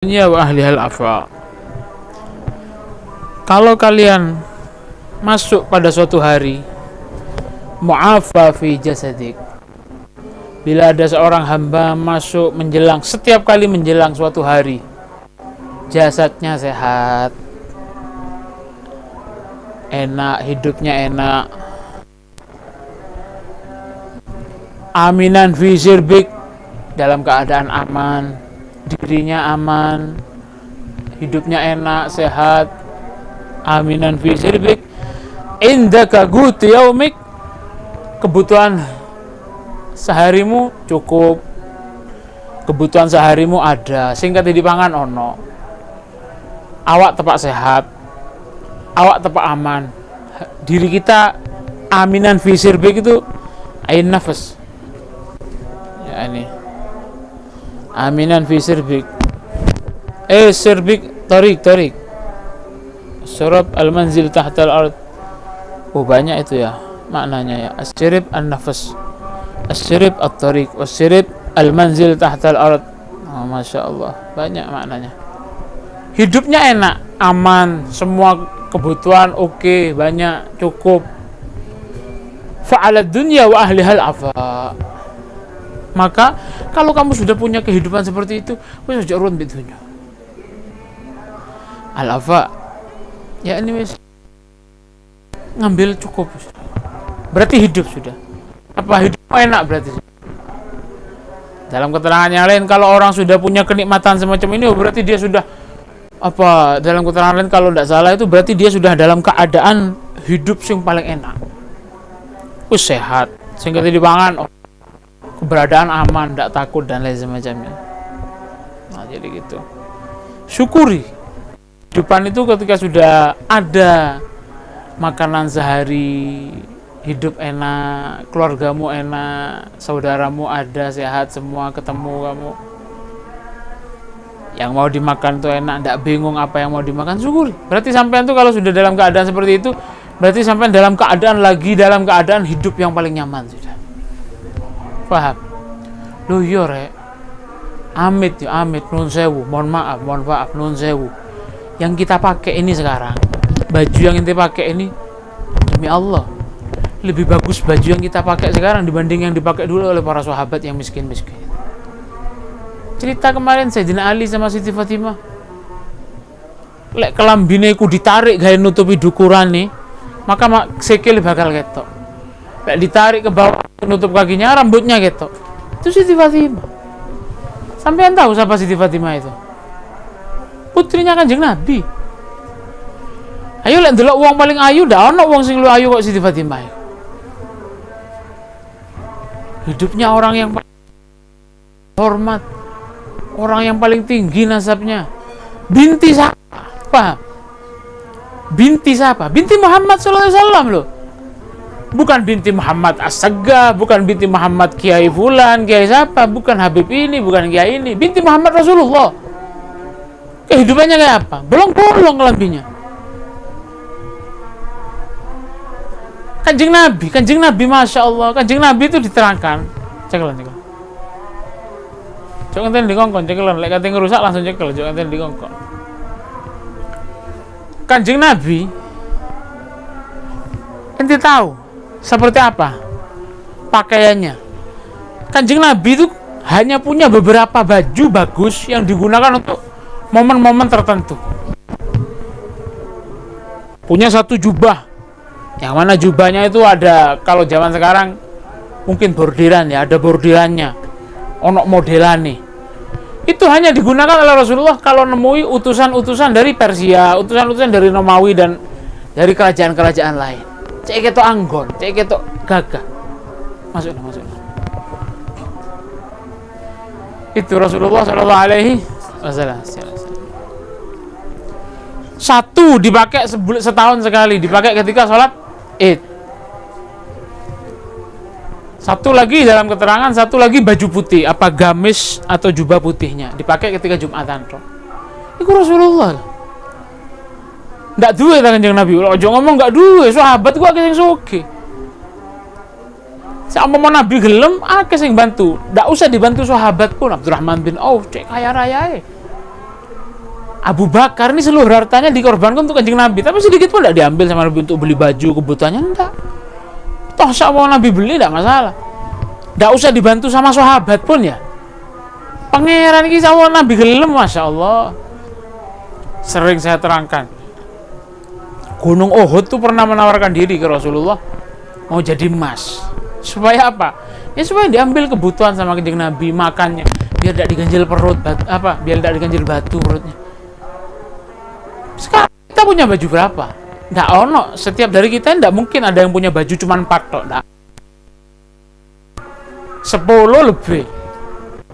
dunya wa ahlihal afa. Kalau kalian masuk pada suatu hari, mu'afa fi jasadik, bila ada seorang hamba masuk menjelang, setiap kali menjelang suatu hari, jasadnya sehat, enak, hidupnya enak, aminan fi sirbik, dalam keadaan aman, dirinya aman, hidupnya enak, sehat, aminan fi sirbik, indaka guti yaumik, kebutuhan seharimu cukup, kebutuhan seharimu ada, singkat dipangan ono, awak tepak sehat, awak tepak aman, diri kita aminan fi sirbik, itu ain nafas ya, ini aminan fi sirbik, sirbik tarik surab al-manzil tahtal ard. Oh, banyak itu ya maknanya ya. As-sirib an-nafas, as-sirib at-tariq, was-sirib al-manzil tahtal ard. Oh, Masya Allah, banyak maknanya. Hidupnya enak, aman, semua kebutuhan oke, banyak, cukup. Fa'alad dunya wa ahlihal afa. Maka kalau kamu sudah punya kehidupan seperti itu, wis ojo urun bid dunya. Al-afa ya ini wis ngambil cukup, berarti hidup sudah. Apa hidup enak berarti? Dalam keterangan yang lain, kalau orang sudah punya kenikmatan semacam ini, berarti dia sudah apa? Dalam keterangan lain kalau tidak salah itu berarti dia sudah dalam keadaan hidup yang paling enak, sehat, sehingga dipangan, keberadaan aman, tidak takut dan lain semacamnya. Nah, jadi gitu. Syukuri kehidupan itu ketika sudah ada makanan sehari, hidup enak, keluargamu enak, saudaramu ada, sehat semua, ketemu kamu, yang mau dimakan tuh enak, tidak bingung apa yang mau dimakan, syukuri. Berarti sampean tuh kalau sudah dalam keadaan seperti itu, berarti sampean dalam keadaan hidup yang paling nyaman sudah. Paham? Loh iya rek, amit nun sewu, mohon maaf nun sewu, yang kita pakai ini sekarang, baju yang kita pakai ini, demi Allah lebih bagus baju yang kita pakai sekarang dibanding yang dipakai dulu oleh para sahabat yang miskin-miskin. Cerita kemarin Sayyidina Ali sama Siti Fatimah, lek kelambine ku ditarik gawe nutupi dukurane, maka sikil bakal ketok. Lek ditarik ke bawah nutup kakinya, rambutnya ketok. Itu Siti Fatimah. Sampean tahu siapa Siti Fatimah itu? Putrinya Kanjeng Nabi. Ayo lek ndelok wong paling ayu, ndak ono wong sing luwih ayu kok Siti Fatimah. Hidupnya orang yang hormat, orang yang paling tinggi nasabnya. Binti siapa? Paham? Binti siapa? Binti Muhammad sallallahu alaihi wasallam loh. Bukan binti Muhammad As-Saggah, bukan binti Muhammad Kiai Fulan, Kiai siapa, bukan Habib ini, bukan Kiai ini. Binti Muhammad Rasulullah. Kehidupannya kayak apa? Bolong-bolong kelambinya. Kanjeng Nabi, Masya Allah, Kanjeng Nabi itu diterangkan. Cekelan. Jangan enten dikongkon, cekelan. Lek kate ngerusak langsung cekel, jangan enten dikongkon. Kanjeng Nabi, ente tahu seperti apa pakaiannya? Kanjeng Nabi itu hanya punya beberapa baju bagus yang digunakan untuk momen-momen tertentu. Punya satu jubah, yang mana jubahnya itu ada, kalau zaman sekarang mungkin bordiran ya, ada bordirannya, onok modelan nih. Itu hanya digunakan oleh Rasulullah kalau nemui utusan-utusan dari Persia, utusan-utusan dari Romawi dan dari kerajaan-kerajaan lain. Cek ketok anggon, cek ketok gagah. Masuk. Itu Rasulullah sallallahu alaihi wasallam. Satu dipakai setahun sekali, dipakai ketika sholat Id. Satu lagi dalam keterangan, satu lagi baju putih, apa gamis atau jubah putihnya, dipakai ketika Jumatan. Itu Rasulullah. Ndak duwe ta Kanjeng Nabi. Ojo ngomong ndak duwe, sahabat gua akeh sing sugih. Sama Nabi gelem akeh sing bantu. Ndak usah dibantu sahabat pun, Abdurrahman bin Auf cek kaya rayae. Abu Bakar ini seluruh hartanya dikorbankan untuk Kanjeng Nabi, tapi sedikit pun tidak diambil sama Nabi untuk beli baju kebutuhannya, enggak. Toh sama Nabi beli tidak masalah, tidak usah dibantu sama sahabat pun ya. Pangeran ini sama Nabi gelem, Masya Allah. Sering saya terangkan, Gunung Uhud tuh pernah menawarkan diri ke Rasulullah mau jadi emas. Supaya apa? Ya supaya diambil kebutuhan sama Kanjeng Nabi, makannya biar tidak diganjil perut, biar tidak diganjil batu perutnya. Sekarang kita punya baju berapa? Nggak ono. Setiap dari kita nggak mungkin ada yang punya baju cuma 4 tok. 10 lebih.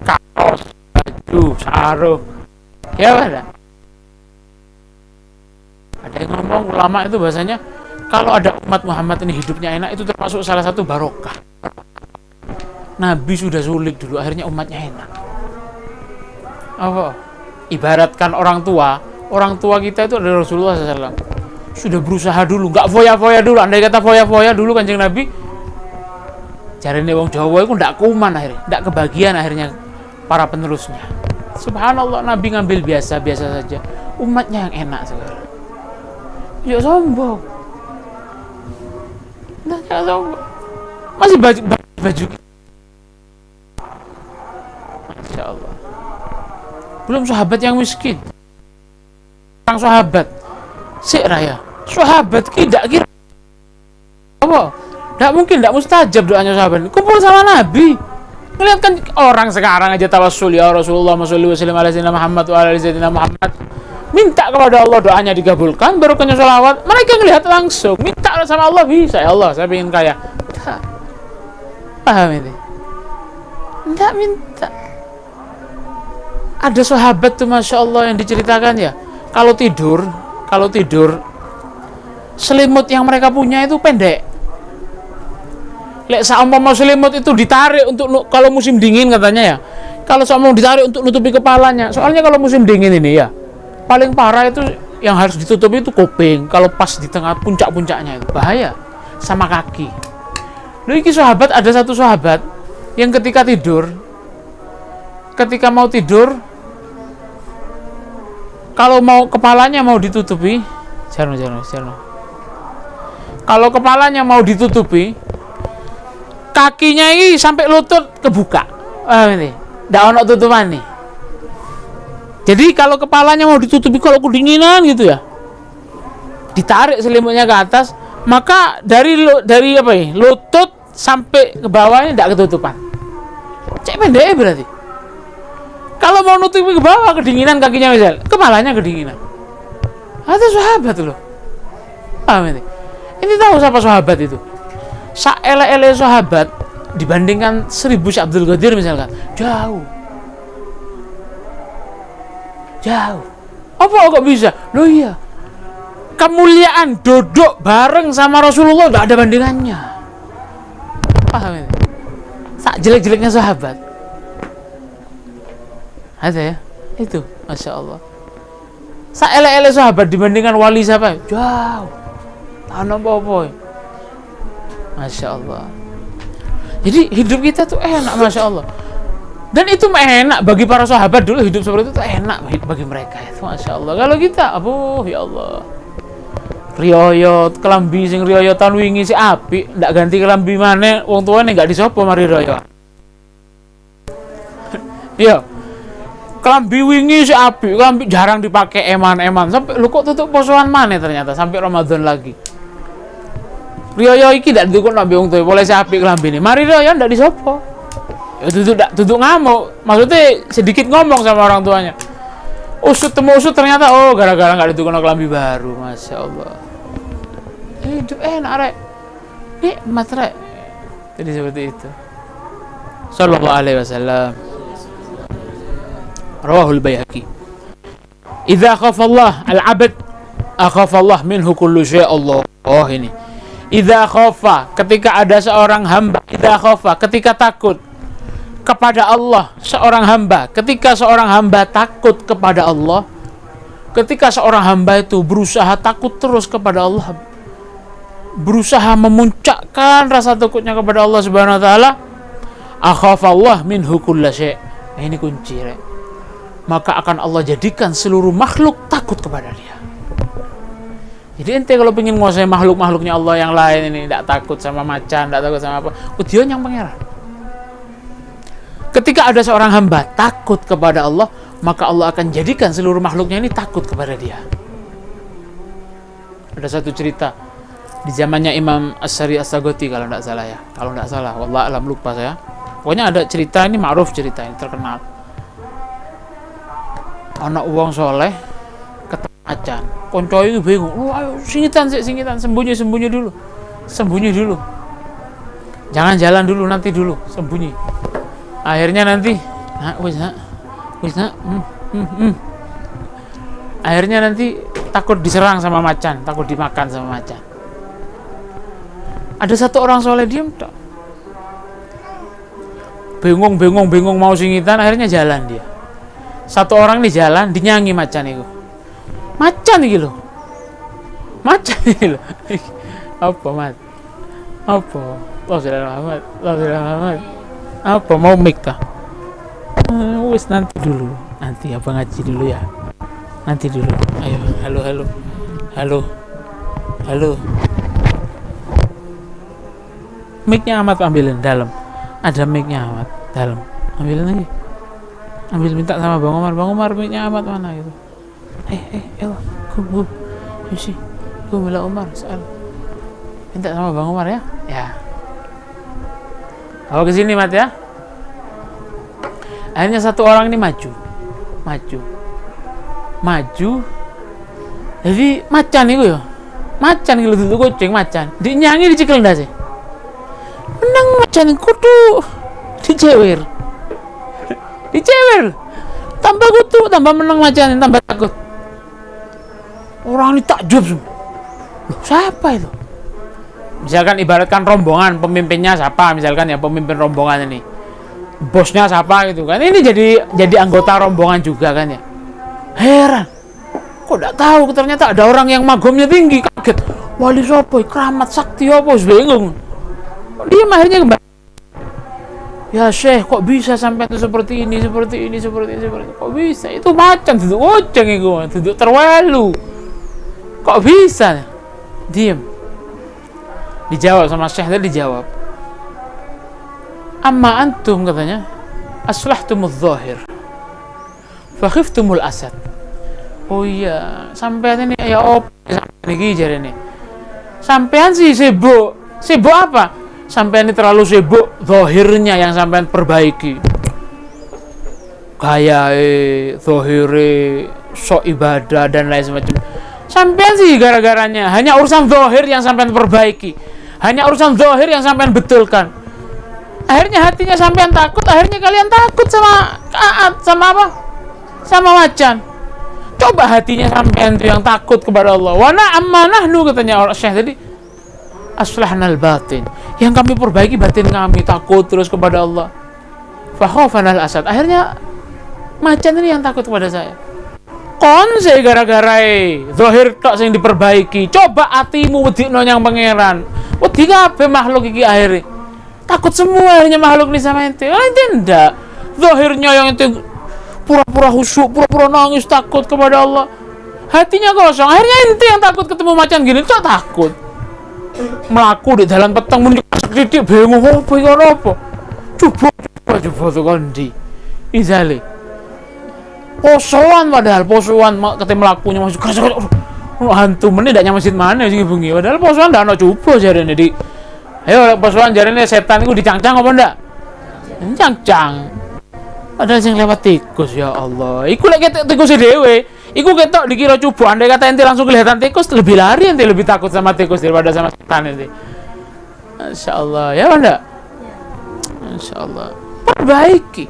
Kaos, baju, sarung. Ya ada. Ada yang ngomong ulama itu bahasanya kalau ada umat Muhammad ini hidupnya enak, itu termasuk salah satu barokah. Nabi sudah sulit dulu, akhirnya umatnya enak. Apa? Ibaratkan orang tua kita itu adalah Rasulullah SAW. Sudah berusaha dulu, nggak foya-foya dulu. Andai kata foya-foya dulu Kanjeng Nabi, jarine wong Jawa itu ndak kuman akhirnya, ndak kebagian akhirnya para penerusnya. Subhanallah, Nabi ngambil biasa-biasa saja, umatnya yang enak sekarang. Ya sombong. Nah, jangan sombong. Masih baju. Masya Allah. Belum sahabat yang miskin. Orang sahabat sik raya sahabat tidak kira apa, tidak mungkin, tidak mustajab doanya sahabat kumpul sama Nabi. Melihat kan orang sekarang aja tawassul, ya Rasulullah sholli wa sallim ala sayyidina Muhammad wa ala sayyidina Muhammad, minta kepada Allah doanya dikabulkan, baru kena sholawat. Mereka ngelihat langsung, minta sama Allah, bisa ya Allah saya ingin kaya. Tak. Paham ini? Tidak minta. Ada sahabat tuh Masya Allah yang diceritakan ya, kalau tidur selimut yang mereka punya itu pendek. Lek saumpama selimut itu ditarik untuk kalau musim dingin katanya ya. Kalau saumpama ditarik untuk nutupi kepalanya. Soalnya kalau musim dingin ini ya, paling parah itu yang harus ditutupi itu kuping. Kalau pas di tengah puncak-puncaknya itu bahaya, sama kaki. Lalu ini sahabat, ada satu sahabat yang ketika mau tidur, kalau mau kepalanya mau ditutupi, kalau kepalanya mau ditutupi, kakinya ini sampai lutut kebuka. Ini, ndak ono tutupan nih. Jadi kalau kepalanya mau ditutupi, kalau kedinginan gitu ya, ditarik selimutnya ke atas, maka dari apa ya, lutut sampai ke bawahnya ndak ketutupan. Cek pendek berarti. Kalau mau nutupi ke bawah kedinginan kakinya misal, kepalanya kedinginan. Ada sahabat loh. Paham ini? Ini tahu siapa sahabat itu? Saele-ele sahabat dibandingkan 1000 Syekh Abdul Qadir misalkan, jauh. Apa kok bisa? Loh iya. Kemuliaan duduk bareng sama Rasulullah enggak ada bandingannya. Paham ini? Sak jelek-jeleknya sahabat. Ada ya? Itu, Masya Allah. Saele-ele sahabat dibandingkan wali siapa? Jauh. Tanah apa-apa. Masya Allah. Jadi hidup kita tuh enak, Masya Allah. Dan itu enak bagi para sahabat dulu, hidup seperti itu tuh enak bagi mereka itu, Masya Allah. Kalau kita, ya Allah, riyoyot kelambi sing riyoyotan wingi si api, ndak ganti kelambi mana, wong tuane nggak disopo mari riyoyot. Iya. Kelambi wingi si api, kelambi jarang dipakai eman-eman. Sampai lu kok tutup posoan mana ternyata sampai Ramadan lagi. Riyo iki ndak didukung nabi wong tuwa, boleh si api kelambi ini. Mari riyo ndak disopo. Ya tutup ngamuk. Maksudnya sedikit ngomong sama orang tuanya. Usut ternyata gara-gara enggak didukung kelambi baru, Masya Allah. Hidup enak rek. Nikmat rek. Jadi seperti itu. Sallallahu alaihi wasallam. Rawahul Baihaqi. Idza khafa Allah al-'abd akhafa Allah minhu kullu syai' Allah. Oh ini. Idza khafa, ketika ada seorang hamba, idza khafa, ketika takut kepada Allah seorang hamba, ketika seorang hamba takut kepada Allah, ketika seorang hamba itu berusaha takut terus kepada Allah, berusaha memuncakkan rasa takutnya kepada Allah Subhanahu wa taala, akhafa Allah minhu kullu syai'. Ini kunci, rek. maka akan Allah jadikan seluruh makhluk takut kepada dia. Jadi ente kalau pengen menguasai makhluk-makhluknya Allah yang lain ini, tidak takut sama macan, tidak takut sama apa, dia yang pangeran. Ketika ada seorang hamba takut kepada Allah, maka Allah akan jadikan seluruh makhluknya ini takut kepada dia. Ada satu cerita di zamannya Imam As-Sari As-Sagoti kalau tidak salah ya. Kalau tidak salah, wallah alam lupa saya. Pokoknya ada cerita ini, ma'ruf cerita ini, terkenal. Anak uang soleh ketemu macan. Konco itu bingung. Oh, ayo singitan, sembunyi dulu. Jangan jalan dulu, nanti dulu, sembunyi. Akhirnya nanti, akhirnya nanti takut diserang sama macan, takut dimakan sama macan. Ada satu orang soleh diam tak. Bingung mau singitan, akhirnya jalan dia. Satu orang di jalan dinyanyi macan itu. Macan iki lho. Apa, Mat? Apa? Muhammad. Apa mau mik ta? Wis nanti dulu. Nanti apa ngaji dulu ya. Nanti dulu. Ayo, halo. Mic-nya Ahmad ambilin dalam. Ada mic-nya Ahmad dalam. Ambilin lagi. Ambil minta sama Bang Umar mic-nya Ahmad mana gitu. Ayo, kum. Yusi. Kum bila Umar soal. Minta sama Bang Umar ya. Ya. Bawa ke sini Mat ya. Akhirnya satu orang ini maju. Jadi macan itu ya. Macan gitu duduk kucing macan. Dinyanyi dicekal ndak sih. Menang macan kudu dicewer. Tambah kutu, tambah menang macan, tambah takut. Orang ini takjub semua. Loh, siapa itu? Misalkan ibaratkan rombongan, pemimpinnya siapa? Misalkan ya pemimpin rombongan ini. Bosnya siapa gitu kan. Ini jadi anggota rombongan juga kan ya. Heran. Kok enggak tahu ternyata ada orang yang magomnya tinggi, kaget. Wali sopo, keramat sakti apa, bingung. Dia akhirnya kembali. Ya Syekh, kok bisa sampai itu seperti ini. Kok bisa? Itu macan duduk kucing itu, duduk terwalu. Kok bisa? Diam. Dijawab sama Syekh tadi, dijawab. Amma antum katanya, aslahtumudz zahir. Fa khiftumul asad. Oh iya, sampean ini ya op sampean iki jarene. Sampean sih sibuk. Sibuk apa? Sampean ini terlalu sibuk zahirnya yang sampean perbaiki. Kayak zahire sok ibadah dan lain semacam. Sampean sih gara-garanya hanya urusan zahir yang sampean perbaiki. Hanya urusan zahir yang sampean betulkan. Akhirnya hatinya sampean takut, akhirnya kalian takut sama apa? Sama macan. Coba hatinya sampean itu yang takut kepada Allah. Wa na'amma nahnu katanya orang Syekh tadi. Aslahnal batin. Yang kami perbaiki batin kami, takut terus kepada Allah. Fa khafanal asad. Akhirnya macan ini yang takut kepada saya. Kon saya gara-gara zahir tok sing diperbaiki. Coba hatimu wedikno yang pangeran. Wedi kabeh makhluk iki akhirnya. Takut semua akhirnya makhluk ini sama ente. Ente ndak. Zahirnya yang ente pura-pura khusyuk, pura-pura nangis takut kepada Allah. Hatinya kosong. Akhirnya ente yang takut ketemu macan gini, cok takut. Melaku di jalan petang mun didik bingung opo iki apa. Coba tuh kondi. Izale. Posoan padahal posoan ketemu melakunya masuk keras. Hantu meneh ndak nyang masjid mana sing bengi. Padahal posoan ndak ono coba jarene di. Ayo posoan jarene setan iku dicangcang apa ndak? Cangcang. Padahal sing lewat tikus ya Allah. Iku lek ketok tikus dhewe. Iku ketok dikira coba andai kata ente langsung kelihatan tikus lebih lari ente lebih takut sama tikus daripada sama setan ente. Masyaallah ya ndak? Masyaallah. Perbaiki.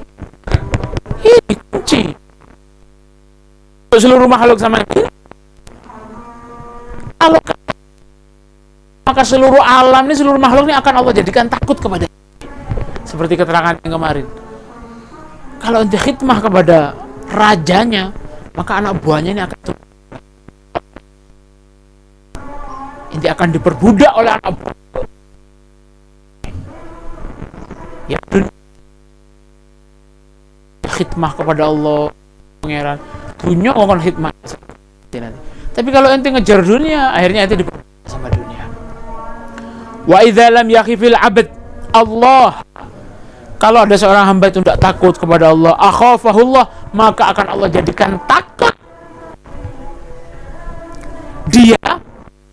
Ini kunci. Seluruh makhluk sama ini. Kalau maka seluruh alam ini, seluruh makhluk ini akan Allah jadikan takut kepada. Seperti keterangan yang kemarin. Kalau ente khidmah kepada rajanya, maka anak buahnya ini akan ente akan diperbudak oleh anak buah. Ya, khidmah kepada Allah, pangeran. Dunia ngomong hikmah. Tapi kalau ente ngejar dunia, akhirnya ente diperbudak sama dunia. Wa idza lam yakhifil 'abd Allah. Kalau ada seorang hamba itu tidak takut kepada Allah, akhafahullah, maka akan Allah jadikan takut dia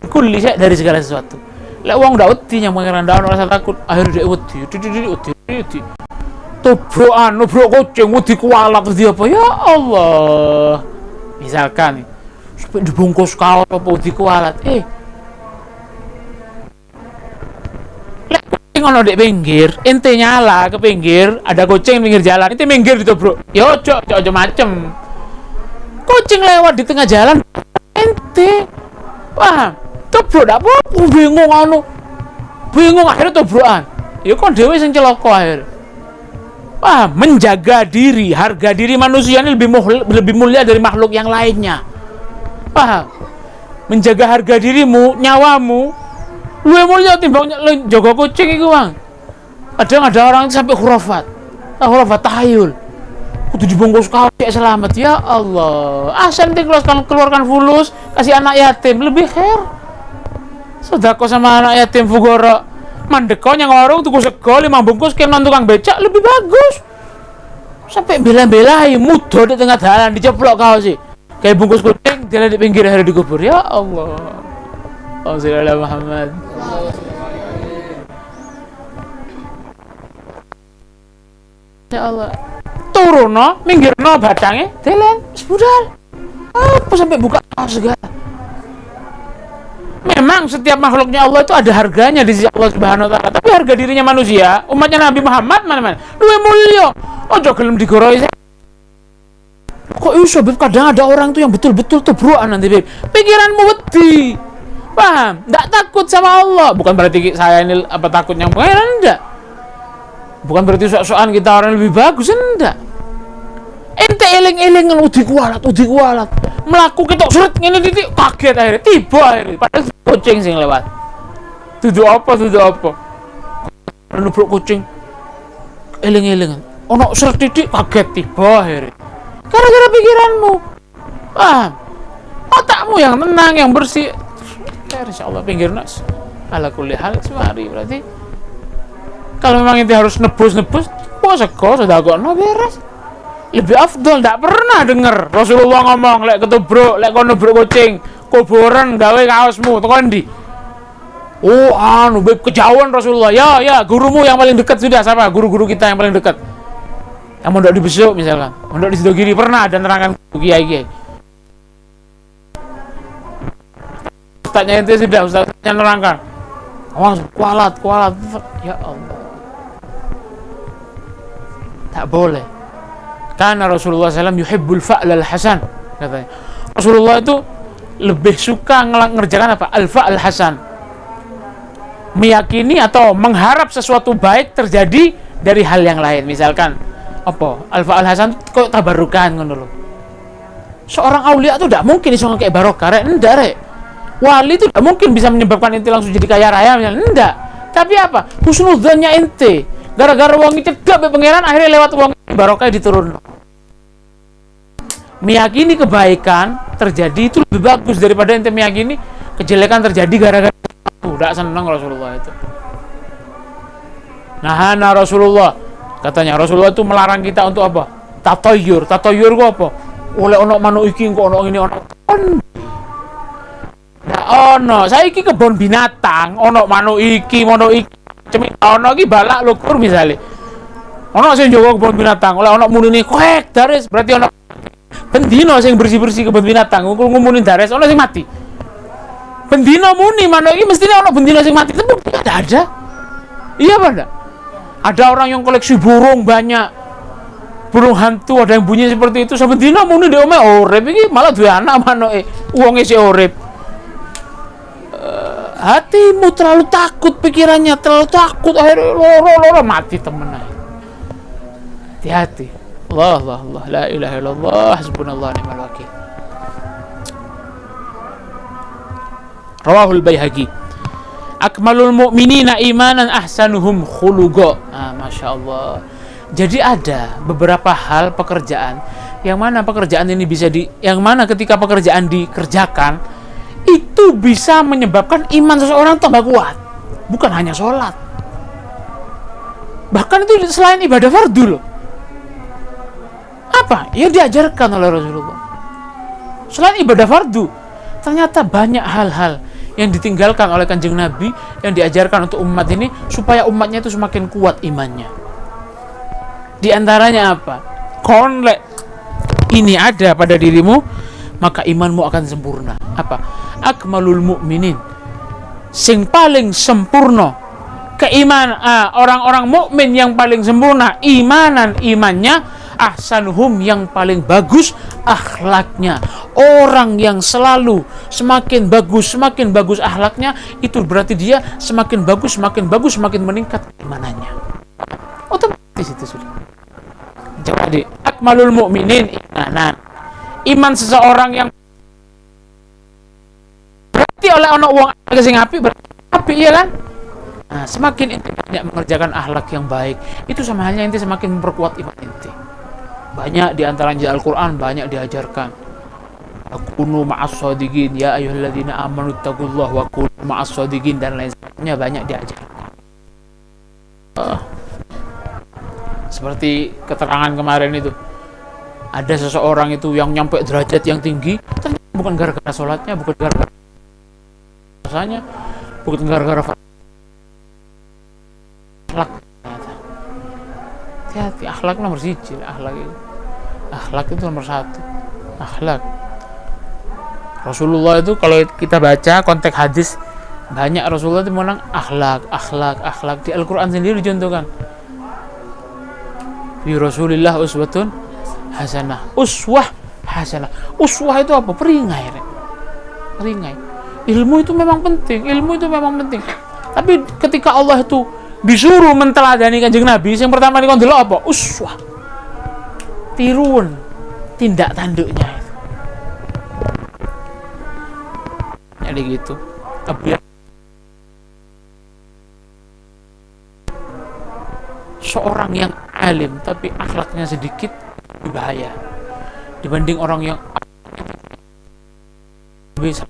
kulli syai' dari segala sesuatu. Lek wong ndak wedi nyang pangeran ndak rasa takut, akhirnya dia wedi. Tobrokan, nobrok kucing, wedi kualat wedi apa? Ya Allah. Misalkan sampai dibungkus kaos apa wedi kualat. Lek kucing ono di pinggir, ente nyala ke pinggir, ada kucing pinggir jalan, ente minggir ditobrok. Ya ojo macem. Kucing lewat di tengah jalan, ente paham? Tobrok ndak apa-apa, bingung akhirnya tobrokan. Ya kon dhewe sing celaka akhir. Paham? Menjaga diri, harga diri manusia ini lebih mulia dari makhluk yang lainnya. Paham? Menjaga harga dirimu, nyawamu luwih mulia timbang jaga kucing iku, Bang. Kadang ada orang itu sampai khurafat tahayul. Kudu dibungkus kaos selamat. Ya Allah. Asal nanti keluarkan fulus, kasih anak yatim lebih khair. Sedekah sama anak yatim fugara. Mandeko yang warung tuku sego 5 bungkus kenon tukang becak lebih bagus. Sampai bela-belahi mudah di tengah jalan diceplok kaos sih. Kayak bungkus kucing dia di pinggir hari dikubur. Ya Allah. Allahumma Muhammad. Ya Allah. Turuno, minggirno batangnya, telen, sebudal. Apa sampai buka kaos segala? Memang setiap makhluknya Allah itu ada harganya di sisi Allah Subhanahu wa taala. Tapi harga dirinya manusia, umatnya Nabi Muhammad mana-mana luwih mulya. Ojo gelem digoroi. Kok iso kadang ada orang tuh yang betul-betul tobrokan nanti, Beb. Pikiranmu wedi. Paham? Enggak takut sama Allah. Bukan berarti saya ini apa takutnya pangeran, enggak. Bukan berarti sok-sokan kita orang lebih bagus, enggak. Ente eling-eling wedi kualat. Melaku ketok seret ngene titik kaget akhirnya tiba akhirnya padahal kucing sing lewat. Tudu apa? Nubruk kucing. Eling-eling. Ono seret titik kaget tiba akhirnya. Gara-gara pikiranmu. Paham? Otakmu yang tenang, yang bersih. Ya insyaallah pinggir nas. Ala kulli hal semari berarti kalau memang itu harus nebus puasa kok sedekahno beres. Lebih afdol. Tidak pernah dengar Rasulullah ngomong lek ketubruk, lek kono nubruk kucing kuburan gawe kaosmu tekan ndi. Kejauhan Rasulullah. Ya gurumu yang paling dekat sudah siapa? Guru-guru kita yang paling dekat yang mondok di Besuk misalkan, mondok di Sidogiri pernah dan terangkan kiai. Ustaznya itu sudah ustaznya nerangkan. Kualat. Ya Allah. Tak boleh. Karena Rasulullah SAW yuhibbul fa'lal hasan, katanya. Rasulullah itu lebih suka ngerjakan apa? Al-fa'al hasan. Meyakini atau mengharap sesuatu baik terjadi dari hal yang lain. Misalkan apa? Al-fa'al hasan kok tabarukan ngono lho. Seorang aulia itu tidak mungkin iso kayak barokah rek, ndak rek. Wali itu tidak mungkin bisa menyebabkan ente langsung jadi kaya raya misalnya, ndak. Tapi apa? Husnudzannya ente. Gara-gara wong cedek be pangeran akhirnya lewat wong barokah diturun. Meyakini kebaikan terjadi itu lebih bagus daripada ente meyakini kejelekan terjadi gara-gara tidak senang Rasulullah itu. Nahana Rasulullah, katanya Rasulullah itu melarang kita untuk apa? Tatoyur kok apa? Oleh ono manuk iki kok ono ini ono. Nah ono, saiki kebon binatang ono manuk iki cemik ono iki balak lukur misalnya. Ono sing njogo kebon binatang, oleh ono munine koek dares berarti ono bendino sing bersih-bersih kebon binatang ngumuni dares ono sing mati. Bendino muni manuk iki mestine ono bendino sing mati, tapi tidak ada. Iya apa enggak? Ada orang yang koleksi burung banyak. Burung hantu ada yang bunyi seperti itu, sebendino muni ndek omah urip iki malah duwe anak manuke. Wonge sik urip. Hatimu terlalu takut, pikirannya terlalu takut, akhirnya loro mati temen aja. Hati-hati. Allah, la ilaha illallah, hasbunallah ni'mal wakil. Rawahul Baihaqi. Akmalul mu'minina imanan ahsanuhum khuluqa. Masya Allah. Jadi ada beberapa hal pekerjaan Yang mana pekerjaan ini yang mana ketika pekerjaan dikerjakan itu bisa menyebabkan iman seseorang tambah kuat, bukan hanya sholat. Bahkan itu selain ibadah fardu loh. Apa? Yang diajarkan oleh Rasulullah. Selain ibadah fardu, ternyata banyak hal-hal yang ditinggalkan oleh Kanjeng Nabi yang diajarkan untuk umat ini supaya umatnya itu semakin kuat imannya. Di antaranya apa? Konlek ini ada pada dirimu, maka imanmu akan sempurna. Apa? Akmalul mu'minin, sing paling sempurna keimanan, orang-orang mukmin yang paling sempurna imannya, ahsanuhum, yang paling bagus akhlaknya. Orang yang selalu semakin bagus akhlaknya, itu berarti dia semakin bagus, semakin meningkat imanannya. Otomatis itu sudah. Jadi akmalul mu'minin imanan. Iman seseorang yang berarti oleh ana wong sing apik, berarti apik ya kan? Nah, semakin inti banyak mengerjakan akhlak yang baik, itu sama halnya inti semakin memperkuat iman inti. Banyak di antaranya Al-Qur'an banyak diajarkan. Akunu ma'as shadiqin, ya ayyuhalladzina amanu taqullaha wa kunu ma'as shadiqin, dan lain sebagainya banyak diajarkan. Seperti keterangan kemarin itu, ada seseorang itu yang nyampe derajat yang tinggi, ternyata bukan gara-gara sholatnya, bukan gara-gara rasanya, bukan gara-gara akhlak. Hati-hati, akhlak nomor 1, akhlak itu nomor 1. Akhlak. Rasulullah itu kalau kita baca konteks hadis, banyak Rasulullah itu menang akhlak. Di Al-Quran sendiri dicontohkan. Bi Rasulillah uswatun hasanah. Uswah hasanah. Uswah itu apa? Peringai. Ilmu itu memang penting. Tapi ketika Allah itu disuruh menteladani Kanjeng Nabi, yang pertama dikon delok apa? Uswah. Tiruan tindak tanduknya itu. Jadi gitu. Seorang yang alim tapi akhlaknya sedikit lebih bahaya dibanding orang yang bisa.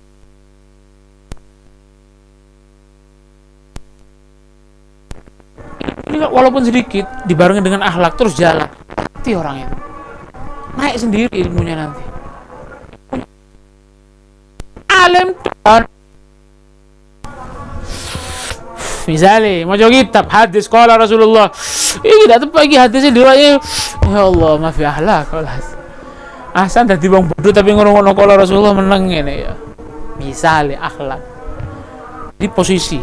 Ini walaupun sedikit dibarengi dengan akhlak terus jalan, nanti orang itu naik sendiri ilmunya nanti. Alim dan misalnya mau kitab hadis qala Rasulullah, ini tidak tepat lagi hadisnya diwakil, ya Allah maaf ya akhlak asan dadi wong bodoh tapi ngono-ngono qala Rasulullah meneng ngene ya. Misalnya akhlak di posisi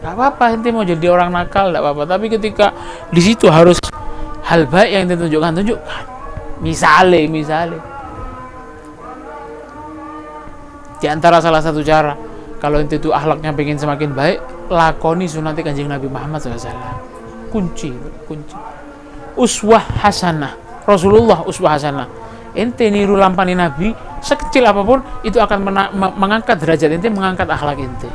gak apa-apa, ente mau jadi orang nakal gak apa-apa, tapi ketika di situ harus hal baik yang ditunjukkan. Misalnya di antara salah satu cara kalau ente itu akhlaknya pengen semakin baik, lakoni sunat Kanjeng Nabi Muhammad SAW. Kunci. Uswah hasanah. Rasulullah uswah hasanah. Ente niru lampani Nabi sekecil apapun, itu akan mengangkat derajat ente, mengangkat akhlak ente.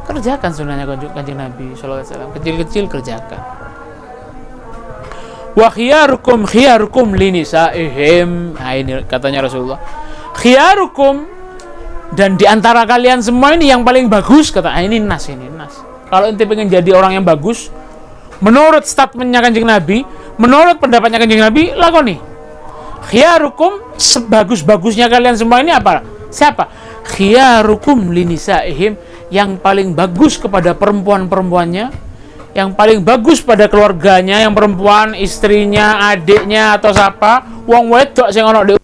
Kerjakan sunahnya Kanjeng Nabi SAW. Kecil-kecil kerjakan. Wa khiyarukum linisaihim. Nah ini katanya Rasulullah. Khiyarukum, dan di antara kalian semua ini yang paling bagus, kata ini nas. Kalau ente pengen jadi orang yang bagus menurut statementnya Kanjeng Nabi, menurut pendapatnya Kanjeng Nabi, lakoni. Khiyarukum, sebagus-bagusnya kalian semua ini apa? Siapa? Khiyarukum linisaihim, yang paling bagus kepada perempuan-perempuannya, yang paling bagus pada keluarganya, yang perempuan, istrinya, adiknya atau siapa, wong wedok sing ana di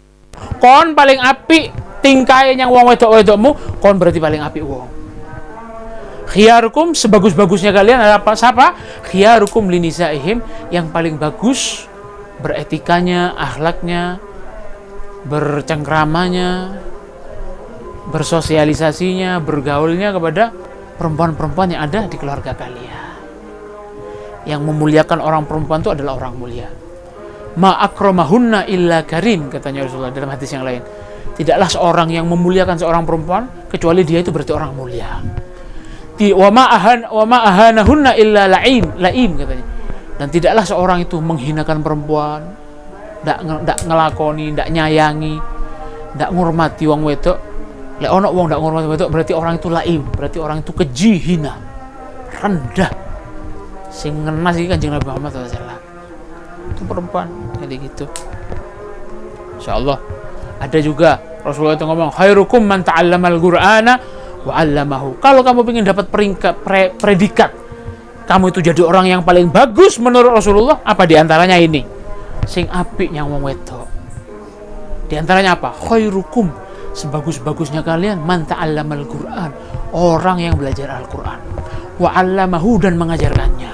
kon paling apik tingkai yang wong wedok-wedokmu, kon berarti paling apik wong. Khiyarukum, sebagus-bagusnya kalian adalah siapa? Khiyarukum linisaihim, yang paling bagus beretikanya, akhlaknya, bercengkramanya, bersosialisasinya, bergaulnya kepada perempuan-perempuan yang ada di keluarga kalian. Yang memuliakan orang perempuan itu adalah orang mulia. Ma akramahunna illa karim, katanya Rasulullah dalam hadis yang lain. Tidaklah seorang yang memuliakan seorang perempuan kecuali dia itu berarti orang mulia. Wa ma ahanahunna illa laim katanya. Dan tidaklah seorang itu menghinakan perempuan, ndak ngelakoni, ndak nyayangi, ndak ngurmati wong wedok. Lek ono wong ndak ngurmati wedok berarti orang itu laim, berarti orang itu keji, hina, rendah. Sing ngenas iki Kanjeng Nabi Muhammad SAW. Itu perempuan jadi gitu. Insyaallah ada juga Rasulullah itu ngomong khairukum man ta'allamal Qur'ana wa 'allamahu. Kalau kamu ingin dapat predikat kamu itu jadi orang yang paling bagus menurut Rasulullah, apa diantaranya ini? Sing apik yang wong wedok. Diantaranya apa? Khairukum, sebagus-bagusnya kalian man ta'allamal Qur'an, orang yang belajar Al-Qur'an, wa 'allamahu dan mengajarkannya.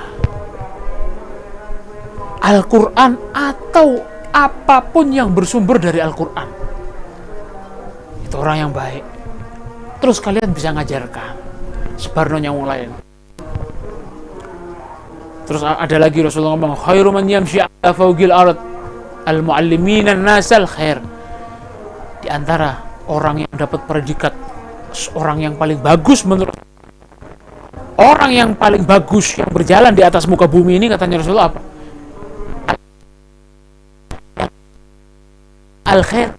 Al-Qur'an atau apapun yang bersumber dari Al-Qur'an. Itu orang yang baik. Terus kalian bisa ngajarkan, sebarno yang lain. Terus ada lagi Rasulullah ngomong khairu man yamshi 'ala fawqil ard al-mu'allimina an-nasal khair. Di antara orang yang dapat predikat orang yang paling bagus menurut orang yang paling bagus yang berjalan di atas muka bumi ini, katanya Rasulullah apa? Al-khair.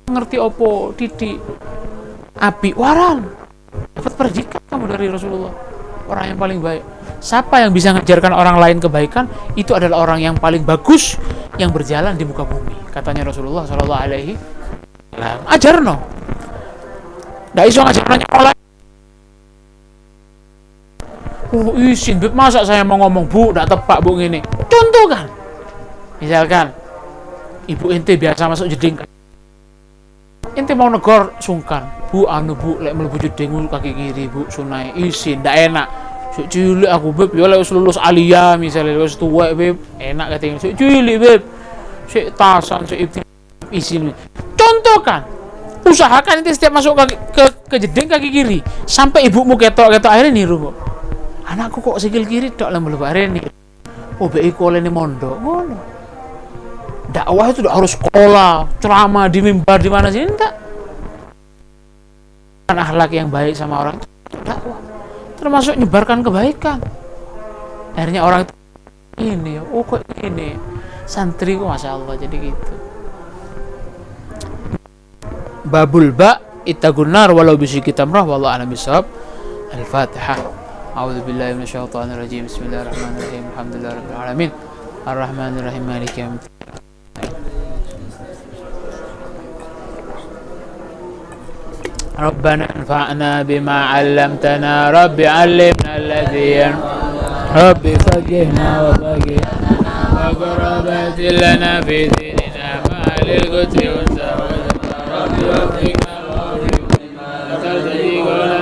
Ngerti opo titik api waran, dapat predikat kamu dari Rasulullah, orang yang paling baik. Siapa yang bisa mengajarkan orang lain kebaikan, itu adalah orang yang paling bagus yang berjalan di muka bumi, katanya Rasulullah sallallahu alaihi wasallam. Ajarno ndak iso ngajarno orang. Oh izin beb, masa saya mau ngomong bu ndak tepak bu ngene. Contoh kan, misalkan ibu ente biasa masuk jeding, ente mau negor sungkan, bu anu bu lek mlebu jeding kaki kiri bu sunai, izin ndak enak. Sik cilik aku beb, ya lek lulus alia misalnya wis tuwek beb, enak katanya. Sik cilik beb, sik tasan sik izin. Contoh kan, usahakan ente setiap masuk ke jeding kaki kiri sampai ibumu ketok akhirnya niru. Anakku kok sikil kiri tok lek mlebu arene. Oh bek iku oleh mondok ngono. Dakwah itu tidak harus sekolah, ceramah di mimbar di mana sini, enggak. Kan akhlak yang baik sama orang itu dakwah, termasuk nyebarkan kebaikan. Akhirnya orang itu ini, oh kok ini santri kok masya Allah jadi gitu. Babul ba ittaqunar walau bisyikki tamrah wallahu a'lam bissawab. Al-Fatihah. A'udzubillahi minasyaitonirrajim. Bismillahirrahmanirrahim. Alhamdulillahirabbil alamin. Arrahmanirrahim. Maliki yaumiddin. ربنا انفعنا بما علمتنا رب علمنا الذي رب فقهنا وفقهنا وقربت لنا في ديننا مع للقتل والسواد رب وفقنا ووفقنا وترتدي قولا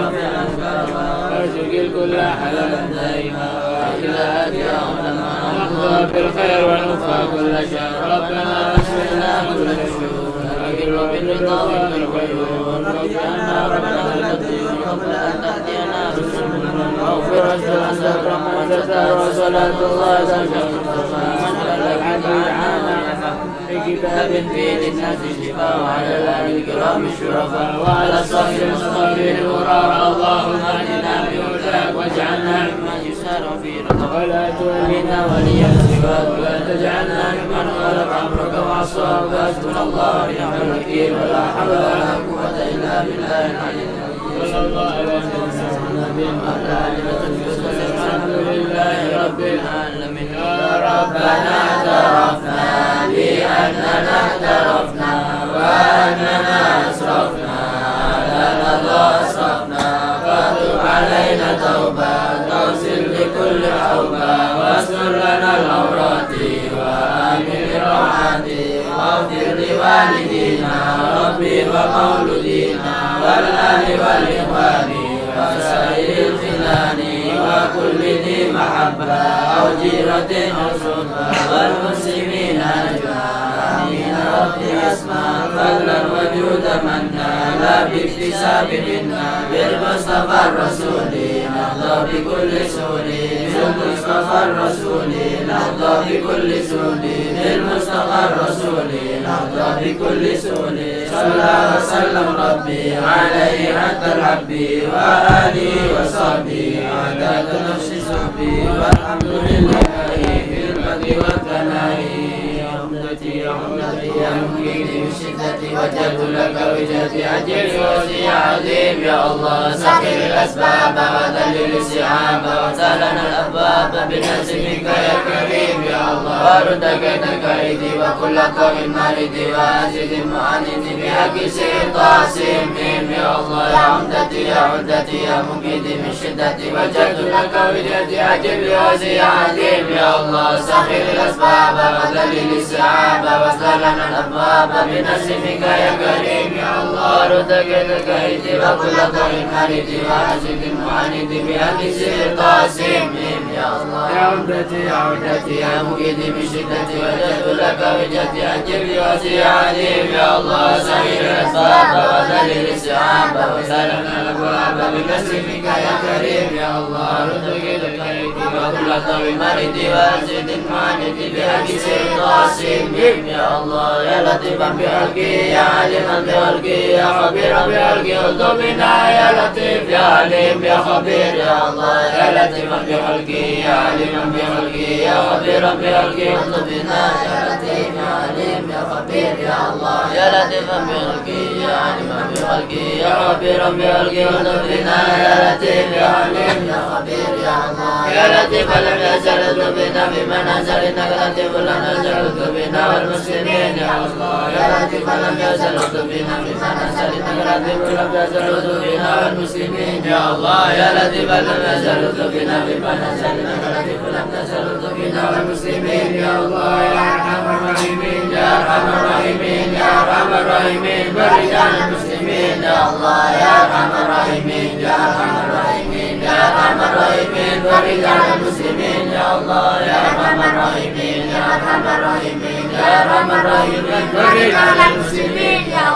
وارزق الكل حلالا دائما واجعل هاديا نحظى بالخير ونوفى كل شر ربنا واشفنا كل شر واجعل بالرضا والقيوم قبل أن تأتينا رسل مغفرة أنت رحمة وصلاة الله من الحديث عنا في كتاب فيه للناس شفاء وعلى الآل الكرام الشرفاء وعلى الصحب المصطفين الغرار اللهم اهدنا بهداك واجعلنا ممن يسار في رضاك ولا تولنا وليا سواك ولا تجعلنا ممن خالف أمرك وعصاك حسبنا الله ونعم الوكيل ولا حول ولا قوة إلا بالله العلي العظيم صلى الله عليه وسلم الحمد لله رب العالمين يا ربنا اعترفنا بأننا اعترفنا وأننا أسرفنا على لظى أسرفنا فتب علينا توبة تغسل لكل حوبة واستر لنا العورات وآمن الروعات واغفر لوالدينا ربي ومولودينا والآل والإخوان وسائر الخلان وكل ذي محبة أو جيرة أو صحبة والمسلمين أجمعين ربي أسمع فضلا وجود منا لا باكتساب منا بالمصطفى الرسول نهضى بكل سول بالمصطفى الرسول نهضى بكل سول بالمصطفى الرسول نهضى بكل سول صلى وسلم ربي عليه حتى الحب وآله وصحبه عدد نفس صحبي والحمد لله في البدء والثناء يا عمدتي يا مقيتي بالشدة وجهت لك وجهتي عجل وجهي عظيم يا الله سخر الأسباب وذلل السحاب وسالنا الأبواب بنسمك يا كريم يا الله وارد كيدك أيدي وكل قوم مريد وأزد المعاند بحق سيد طاسم يا الله يا عمدتي يا عدتي يا مقيتي بالشدة وجهت لك وجهتي عجل وجهي عظيم يا الله سخر الأسباب وذلل السحاب وسالنا الأبواب بنسمك يا كريم يا الله وارد كيدك أيدي وكل قوم مريد وأزد المعاند بحق سيد طاسم يا الله يا عمدتي يا عدتي يا مقيتي بالشدة وجهت لك وجهتي عجل وجهي عظيم يا الله سخر الأسباب وذلل السحاب وسالنا الأبواب بنسمك يا كريم يا الله رد كيدك أيدي وكل قوم مريد وأزد المعاند بحق سيد طاسم يا الله يا لطيفا بخلقي يا عليما بخلقي يا خبيرا بخلقي الطف بنا يا لطيف يا عليم يا خبير يا الله يا لطيفا بخلقي يا عليما بخلقي يا خبيرا بخلقي الطف بنا يا لطيف يا عليم يا خبير يا الله يا لطيفا بخلقي يا عليما بخلقي يا خبيرا بخلقي الطف بنا يا لطيف يا عليم يا خبير يا الله يا لطيف لم يزل الطف بنا بمن أنزل إنك لطيف لم يزل الطف بنا والمسلمين يا الله يا لطيف لم يزل الطف بنا بمن أنزل إنك لطيف لم يزل الطف بنا والمسلمين يا الله يا لطيف لم يزل الطف بنا بمن أنزل إنك لطيف لم يزل الطف بنا والمسلمين يا الله يا أرحم الراحمين يا أرحم الراحمين يا أرحم الراحمين برجال المسلمين يا الله يا أرحم الراحمين يا أرحم الراحمين يا أرحم الراحمين برجال المسلمين يا الله يا أرحم الراحمين يا أرحم الراحمين يا أرحم الراحمين برجال المسلمين يا